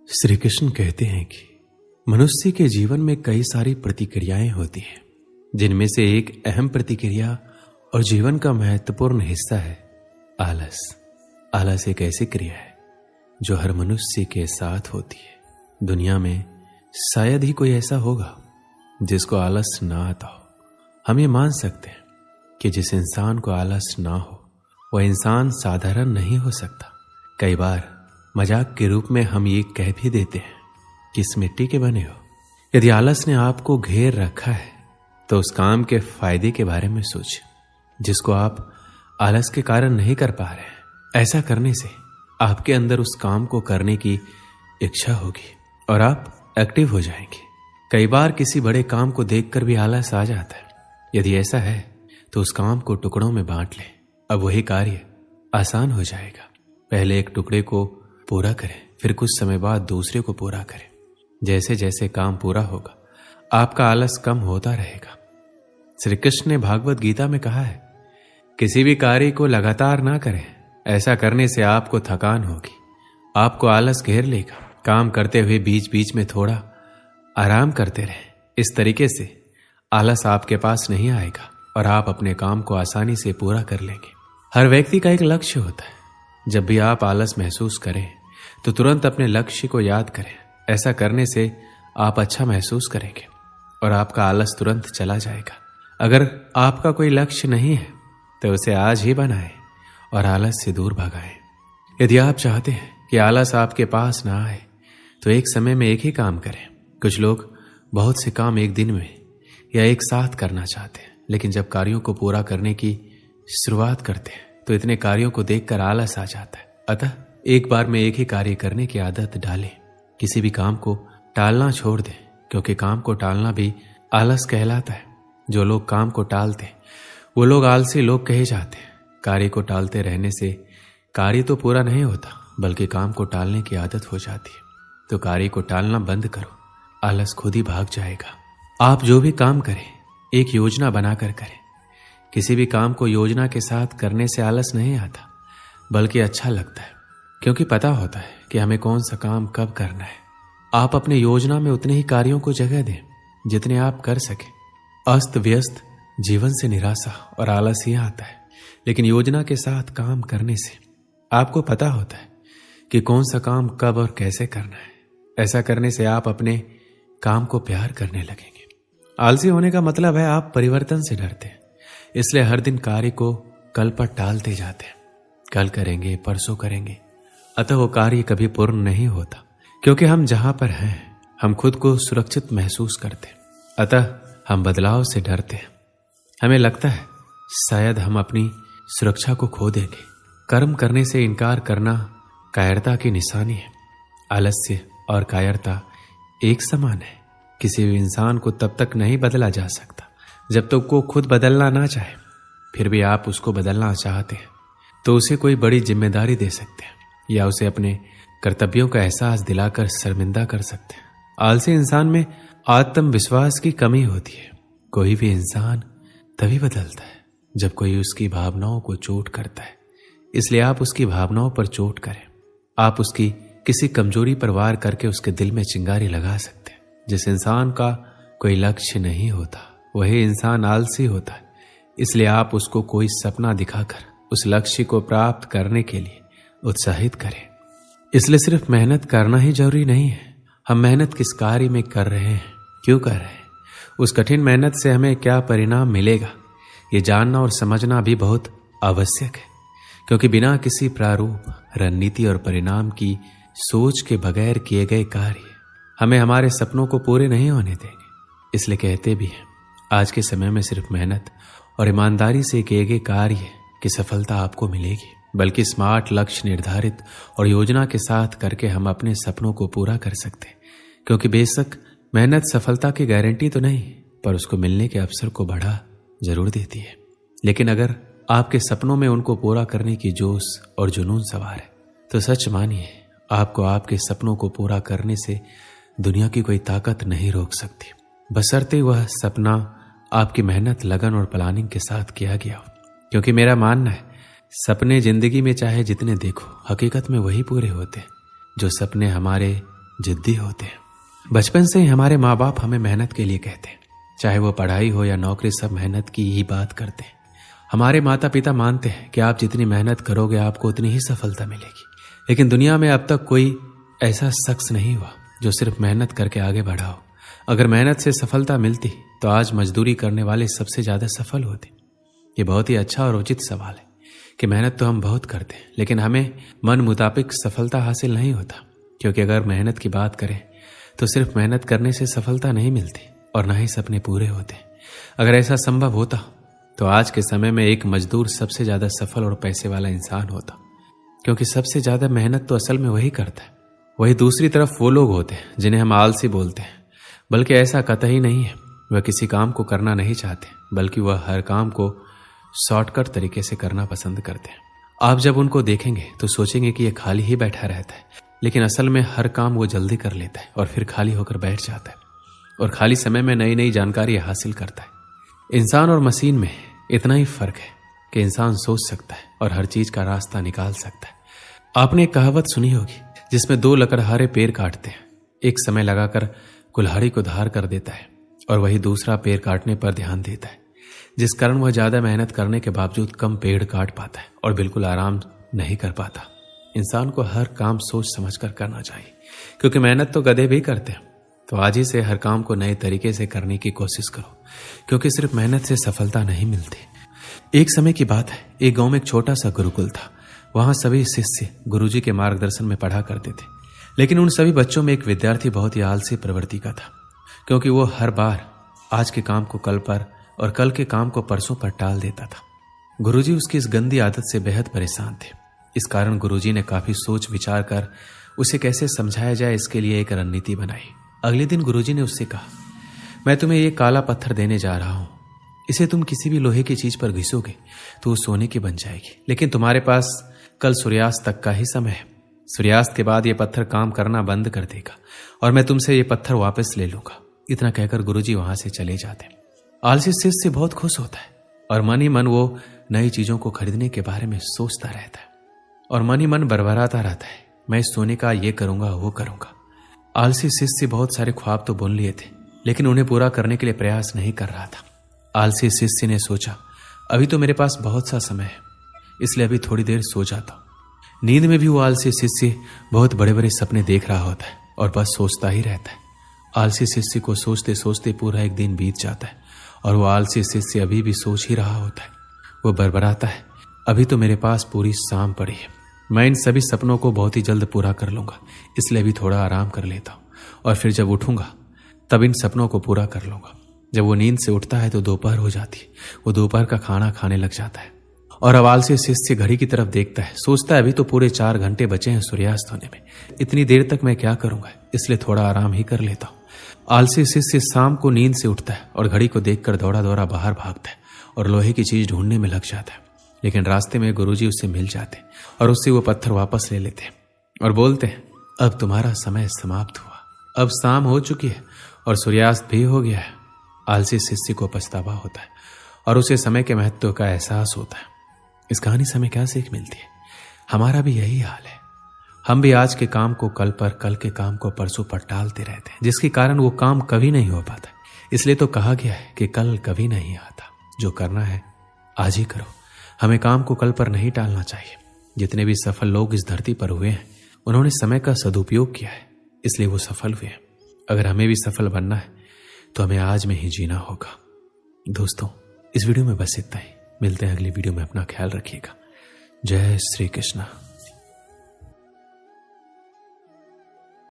श्री कृष्ण कहते हैं कि मनुष्य के जीवन में कई सारी प्रतिक्रियाएं होती हैं, जिनमें से एक अहम प्रतिक्रिया और जीवन का महत्वपूर्ण हिस्सा है आलस। आलस एक ऐसी क्रिया है जो हर मनुष्य के साथ होती है। दुनिया में शायद ही कोई ऐसा होगा जिसको आलस ना आता हो। हम ये मान सकते हैं कि जिस इंसान को आलस ना हो वह इंसान साधारण नहीं हो सकता। कई बार मजाक के रूप में हम ये कह भी देते हैं कि इस मिट्टी के बने हो। यदि आलस ने आपको घेर रखा है तो उस काम के फायदे के बारे में सोचिए जिसको आप आलस के कारण नहीं कर पा रहे हैं। ऐसा करने से आपके अंदर उस काम को करने की इच्छा होगी और आप एक्टिव हो जाएंगे। कई बार किसी बड़े काम को देखकर भी आलस आ जाता है। यदि ऐसा है तो उस काम को टुकड़ों में बांट लें। अब वही कार्य आसान हो जाएगा। पहले एक टुकड़े को पूरा करें, फिर कुछ समय बाद दूसरे को पूरा करें। जैसे जैसे काम पूरा होगा आपका आलस कम होता रहेगा। श्री कृष्ण ने भागवत गीता में कहा है, किसी भी कार्य को लगातार ना करें। ऐसा करने से आपको थकान होगी, आपको आलस घेर लेगा। काम करते हुए बीच बीच में थोड़ा आराम करते रहें। इस तरीके से आलस आपके पास नहीं आएगा और आप अपने काम को आसानी से पूरा कर लेंगे। हर व्यक्ति का एक लक्ष्य होता है। जब भी आप आलस महसूस करें तो तुरंत अपने लक्ष्य को याद करें। ऐसा करने से आप अच्छा महसूस करेंगे और आपका आलस तुरंत चला जाएगा। अगर आपका कोई लक्ष्य नहीं है तो उसे आज ही बनाएं और आलस से दूर भगाएं। यदि आप चाहते हैं कि आलस आपके पास ना आए तो एक समय में एक ही काम करें। कुछ लोग बहुत से काम एक दिन में या एक साथ करना चाहते हैं, लेकिन जब कार्यों को पूरा करने की शुरुआत करते हैं तो इतने कार्यों को देखकर आलस आ जाता है। अतः एक बार में एक ही कार्य करने की आदत डालें। किसी भी काम को टालना छोड़ दें, क्योंकि काम को टालना भी आलस कहलाता है। जो लोग काम को टालते हैं वो लोग आलसी लोग कहे जाते हैं। कार्य को टालते रहने से कार्य तो पूरा नहीं होता, बल्कि काम को टालने की आदत हो जाती है। तो कार्य को टालना बंद करो, आलस खुद ही भाग जाएगा। आप जो भी काम करें एक योजना बनाकर करें। किसी भी काम को योजना के साथ करने से आलस नहीं आता, बल्कि अच्छा लगता है, क्योंकि पता होता है कि हमें कौन सा काम कब करना है। आप अपने योजना में उतने ही कार्यों को जगह दें जितने आप कर सकें। अस्त व्यस्त जीवन से निराशा और आलस ही आता है, लेकिन योजना के साथ काम करने से आपको पता होता है कि कौन सा काम कब और कैसे करना है। ऐसा करने से आप अपने काम को प्यार करने लगेंगे। आलसी होने का मतलब है आप परिवर्तन से डरते हैं, इसलिए हर दिन कार्य को कल पर टालते जाते हैं। कल करेंगे, परसों करेंगे, अतः वो कार्य कभी पूर्ण नहीं होता। क्योंकि हम जहां पर हैं हम खुद को सुरक्षित महसूस करते हैं, अतः हम बदलाव से डरते हैं। हमें लगता है शायद हम अपनी सुरक्षा को खो देंगे। कर्म करने से इनकार करना कायरता की निशानी है। आलस्य और कायरता एक समान है। किसी भी इंसान को तब तक नहीं बदला जा सकता जब तक वो खुद बदलना ना चाहे। फिर भी आप उसको बदलना चाहते हैं तो उसे कोई बड़ी जिम्मेदारी दे सकते हैं या उसे अपने कर्तव्यों का एहसास दिलाकर शर्मिंदा कर सकते हैं। आलसी इंसान में आत्मविश्वास की कमी होती है। कोई भी इंसान तभी बदलता है जब कोई उसकी भावनाओं को चोट करता है। इसलिए आप उसकी भावनाओं पर चोट करें। आप उसकी किसी कमजोरी पर वार करके उसके दिल में चिंगारी लगा सकते हैं। जिस इंसान का कोई लक्ष्य नहीं होता वही इंसान आलसी होता है। इसलिए आप उसको कोई सपना दिखाकर उस लक्ष्य को प्राप्त करने के लिए उत्साहित करें। इसलिए सिर्फ मेहनत करना ही जरूरी नहीं है। हम मेहनत किस कार्य में कर रहे हैं, क्यों कर रहे हैं, उस कठिन मेहनत से हमें क्या परिणाम मिलेगा, ये जानना और समझना भी बहुत आवश्यक है। क्योंकि बिना किसी प्रारूप, रणनीति और परिणाम की सोच के बगैर किए गए कार्य हमें हमारे सपनों को पूरे नहीं होने देंगे। इसलिए कहते भी हैं, आज के समय में सिर्फ मेहनत और ईमानदारी से किए गए कार्य की सफलता आपको मिलेगी, बल्कि स्मार्ट लक्ष्य निर्धारित और योजना के साथ करके हम अपने सपनों को पूरा कर सकते हैं। क्योंकि बेशक मेहनत सफलता की गारंटी तो नहीं, पर उसको मिलने के अवसर को बढ़ा जरूर देती है। लेकिन अगर आपके सपनों में उनको पूरा करने की जोश और जुनून सवार है तो सच मानिए आपको आपके सपनों को पूरा करने से दुनिया की कोई ताकत नहीं रोक सकती, बशर्ते वह सपना आपकी मेहनत, लगन और प्लानिंग के साथ किया गया हो। क्योंकि मेरा मानना है सपने जिंदगी में चाहे जितने देखो, हकीकत में वही पूरे होते हैं जो सपने हमारे जिद्दी होते हैं। बचपन से ही हमारे माँ बाप हमें मेहनत के लिए कहते हैं, चाहे वो पढ़ाई हो या नौकरी, सब मेहनत की ही बात करते हैं। हमारे माता पिता मानते हैं कि आप जितनी मेहनत करोगे आपको उतनी ही सफलता मिलेगी। लेकिन दुनिया में अब तक कोई ऐसा शख्स नहीं हुआ जो सिर्फ मेहनत करके आगे बढ़ा हो। अगर मेहनत से सफलता मिलती तो आज मजदूरी करने वाले सबसे ज्यादा सफल होते। ये बहुत ही अच्छा और उचित सवाल है कि मेहनत तो हम बहुत करते हैं, लेकिन हमें मन मुताबिक सफलता हासिल नहीं होता। क्योंकि अगर मेहनत की बात करें तो सिर्फ मेहनत करने से सफलता नहीं मिलती और ना ही सपने पूरे होते। अगर ऐसा संभव होता तो आज के समय में एक मजदूर सबसे ज्यादा सफल और पैसे वाला इंसान होता। क्योंकि सबसे ज्यादा मेहनत तो असल में वही करता है। वही दूसरी तरफ वो लोग होते हैं जिन्हें हम आलसी बोलते हैं, बल्कि ऐसा कतई नहीं है। वह किसी काम को करना नहीं चाहते, बल्कि वह हर काम को शॉर्टकट तरीके से करना पसंद करते हैं। आप जब उनको देखेंगे तो सोचेंगे कि यह खाली ही बैठा रहता है, लेकिन असल में हर काम वो जल्दी कर लेता है और फिर खाली होकर बैठ जाता है और खाली समय में नई नई जानकारी हासिल करता है। इंसान और मशीन में इतना ही फर्क है कि इंसान सोच सकता है और हर चीज का रास्ता निकाल सकता है। आपने एक कहावत सुनी होगी जिसमें दो लकड़हारे पेड़ काटते हैं, एक समय लगाकर कुल्हाड़ी को धार कर देता है और वही दूसरा पेड़ काटने पर ध्यान देता है, जिस कारण वह ज्यादा मेहनत करने के बावजूद कम पेड़ काट पाता है और बिल्कुल आराम नहीं कर पाता। इंसान को हर काम सोच समझकर करना चाहिए, क्योंकि मेहनत तो गधे भी करते हैं। तो आज ही से हर काम को नए तरीके से करने की कोशिश करो, क्योंकि सिर्फ मेहनत से सफलता नहीं मिलती। एक समय की बात है, एक गांव में एक छोटा सा गुरुकुल था। वहां सभी शिष्य गुरुजी के मार्गदर्शन में पढ़ा करते थे, लेकिन उन सभी बच्चों में एक विद्यार्थी बहुत ही आलसी प्रवृत्ति का था, क्योंकि वो हर बार आज के काम को कल पर और कल के काम को परसों पर टाल देता था। गुरुजी उसकी इस गंदी आदत से बेहद परेशान थे। इस कारण गुरुजी ने काफी सोच विचार कर उसे कैसे समझाया जाए इसके लिए एक रणनीति बनाई। अगले दिन गुरुजी ने उससे कहा, मैं तुम्हें ये काला पत्थर देने जा रहा हूं, इसे तुम किसी भी लोहे की चीज पर घिसोगे तो वो सोने की बन जाएगी, लेकिन तुम्हारे पास कल सूर्यास्त तक का ही समय है। सूर्यास्त के बाद ये पत्थर काम करना बंद कर देगा और मैं तुमसे ये पत्थर वापस ले लूंगा। इतना कहकर गुरुजी वहां से चले जाते। आलसी शिष्य बहुत खुश होता है और मन ही मन वो नई चीजों को खरीदने के बारे में सोचता रहता है और मन ही मन बरबराता रहता है, मैं इस सोने का ये करूंगा वो करूंगा। आलसी शिष्य बहुत सारे ख्वाब तो बुन लिए थे, लेकिन उन्हें पूरा करने के लिए प्रयास नहीं कर रहा था। आलसी शिष्य ने सोचा, अभी तो मेरे पास बहुत सा समय है, इसलिए अभी थोड़ी देर सो जाता हूं। नींद में भी वो आलसी शिष्य बहुत बड़े बड़े सपने देख रहा होता है और बस सोचता ही रहता है। आलसी शिष्य को सोचते सोचते पूरा एक दिन बीत जाता है और वो आलसी शिष्य अभी भी सोच ही रहा होता है। वो बरबराता है, अभी तो मेरे पास पूरी शाम पड़ी है, मैं इन सभी सपनों को बहुत ही जल्द पूरा कर लूंगा, इसलिए अभी थोड़ा आराम कर लेता हूं और फिर जब उठूंगा तब इन सपनों को पूरा कर लूंगा। जब वो नींद से उठता है तो दोपहर हो जाती है। वो दोपहर का खाना खाने लग जाता है और अब आलसी शिष्य घड़ी की तरफ देखता है, सोचता है अभी तो पूरे 4 घंटे बचे हैं सूर्यास्त होने में, इतनी देर तक मैं क्या करूंगा, इसलिए थोड़ा आराम ही कर लेता हूं। आलसी शिष्य शाम को नींद से उठता है और घड़ी को देखकर दौड़ा दौड़ा बाहर भागता है और लोहे की चीज ढूंढने में लग जाता है। लेकिन रास्ते में गुरुजी उससे मिल जाते और उससे वो पत्थर वापस ले लेते और बोलते हैं, अब तुम्हारा समय समाप्त हुआ, अब शाम हो चुकी है और सूर्यास्त भी हो गया है। आलसी शिष्य को पछतावा होता है और उसे समय के महत्व का एहसास होता है। इस कहानी से हमें क्या सीख मिलती है? हमारा भी यही हाल है। हम भी आज के काम को कल पर, कल के काम को परसों पर टालते रहते हैं, जिसके कारण वो काम कभी नहीं हो पाता। इसलिए तो कहा गया है कि कल कभी नहीं आता, जो करना है आज ही करो। हमें काम को कल पर नहीं टालना चाहिए। जितने भी सफल लोग इस धरती पर हुए हैं उन्होंने समय का सदुपयोग किया है, इसलिए वो सफल हुए हैं। अगर हमें भी सफल बनना है तो हमें आज में ही जीना होगा। दोस्तों, इस वीडियो में बस इतना ही। मिलते हैं अगली वीडियो में। अपना ख्याल रखिएगा। जय श्री कृष्ण।